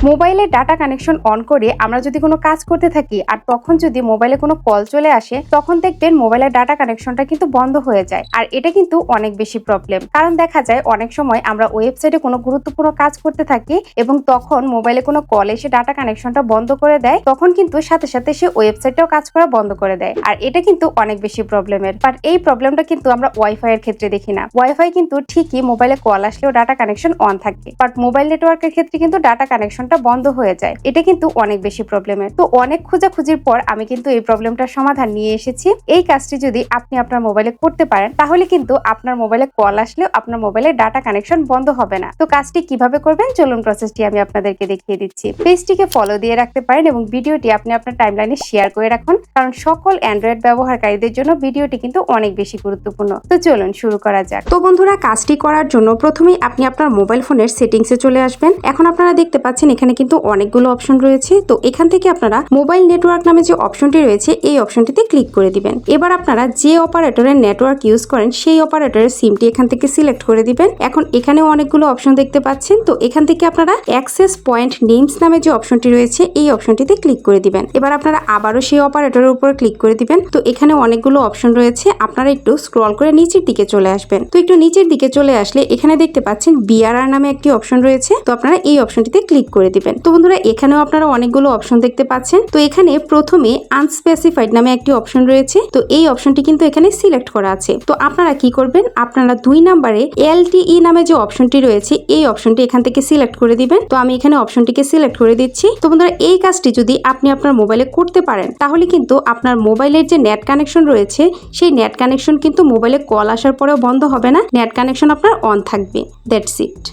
মোবাইলে data connection on করে আমরা যদি কোনো কাজ করতে থাকি আর তখন যদি মোবাইলে কোনো কল চলে আসে তখন দেখবেন মোবাইলের ডাটা কানেকশনটা কিন্তু বন্ধ হয়ে যায়। আর এটা কিন্তু অনেক বেশি প্রবলেম, কারণ দেখা যায় অনেক সময় আমরা ওয়েবসাইটে কোনো গুরুত্বপূর্ণ কাজ করতে থাকি এবং তখন মোবাইলে কোনো কল এসে ডাটা কানেকশনটা বন্ধ করে দেয়, তখন কিন্তু সাথে সাথে সে ওয়েবসাইটটাও কাজ করা বন্ধ করে দেয়। আর এটা কিন্তু অনেক বেশি প্রবলেমের। বাট এই প্রবলেমটা কিন্তু আমরা ওয়াইফাই এর ক্ষেত্রে দেখি না। ওয়াইফাই কিন্তু ঠিকই মোবাইলে কল আসলেও ডাটা কানেকশন অন থাকে, বাট মোবাইল নেটওয়ার্কের ক্ষেত্রে কিন্তু ডাটা কানেকশন বন্ধ হয়ে যায়। এটা কিন্তু অনেক বেশি প্রবলেমের। তো অনেক খোঁজাখুঁজির পর আমি কিন্তু এই প্রবলেমটার সমাধান নিয়ে এসেছি। এই কাজটি যদি আপনি আপনার মোবাইলে করতে পারেন তাহলে কিন্তু আপনার মোবাইলে কল আসলেও আপনার মোবাইলে ডাটা কানেকশন বন্ধ হবে না। তো কাজটি কিভাবে করবেন চলুন প্রসেসটি আমি আপনাদেরকে দেখিয়ে দিচ্ছি। পেজটিকে ফলো দিয়ে রাখতে পারেন এবং ভিডিওটি আপনি আপনার টাইমলাইনে শেয়ার করে রাখুন, কারণ সকল অ্যান্ড্রয়েড ব্যবহারকারীদের জন্য ভিডিওটি কিন্তু অনেক বেশি গুরুত্বপূর্ণ। তো চলুন শুরু করা যাক। তো বন্ধুরা, কাজটি করার জন্য প্রথমেই আপনি আপনার মোবাইল ফোনের সেটিংসে চলে আসবেন। এখন আপনারা দেখতে পাচ্ছেন এখানে কিন্তু অনেকগুলো অপশন রয়েছে। তো এখান থেকে আপনারা মোবাইল নেটওয়ার্ক নামে যে অপশনটি রয়েছে এই অপশনটিতে ক্লিক করে দিবেন। এবার আপনারা যে অপারেটরের নেটওয়ার্ক ইউজ করেন সেই অপারেটরের সিমটি এখান থেকে সিলেক্ট করে দিবেন। এখন এখানে অনেকগুলো অপশন দেখতে পাচ্ছেন। তো এখান থেকে আপনারা অ্যাক্সেস পয়েন্ট নেমস নামে যে অপশনটি রয়েছে এই অপশনটিতে ক্লিক করে দিবেন। এবার আপনারা আবারও সেই অপারেটরের উপর ক্লিক করে দিবেন। তো এখানে অনেকগুলো অপশন রয়েছে, আপনারা একটু স্ক্রল করে নিচের দিকে চলে আসবেন। তো একটু নিচের দিকে চলে আসলে এখানে দেখতে পাচ্ছেন বিআরআর নামে একটি অপশন রয়েছে। তো আপনারা এই অপশনটিতে ক্লিক করে দিবেন। তো বন্ধুরা, এখানেও আপনারা অনেকগুলো অপশন দেখতে পাচ্ছেন। তো এখানে প্রথমে আনস্পেসিফাইড নামে একটি অপশন রয়েছে। তো এই অপশনটি কিন্তু এখানে সিলেক্ট করা আছে। তো আপনারা কি করবেন, আপনারা 2 নম্বরে এলটিই নামে যে অপশনটি রয়েছে এই অপশনটি এখান থেকে সিলেক্ট করে দিবেন। তো আমি এখানে অপশনটিকে সিলেক্ট করে দিচ্ছি। তো বন্ধুরা, এই কাজটি যদি আপনি আপনার মোবাইলে করতে পারেন তাহলে কিন্তু আপনার মোবাইলের যে নেট কানেকশন রয়েছে সেই নেট কানেকশন কিন্তু মোবাইলে কল আসার পরেও বন্ধ হবে না, নেট কানেকশন আপনার অন থাকবে। That's it.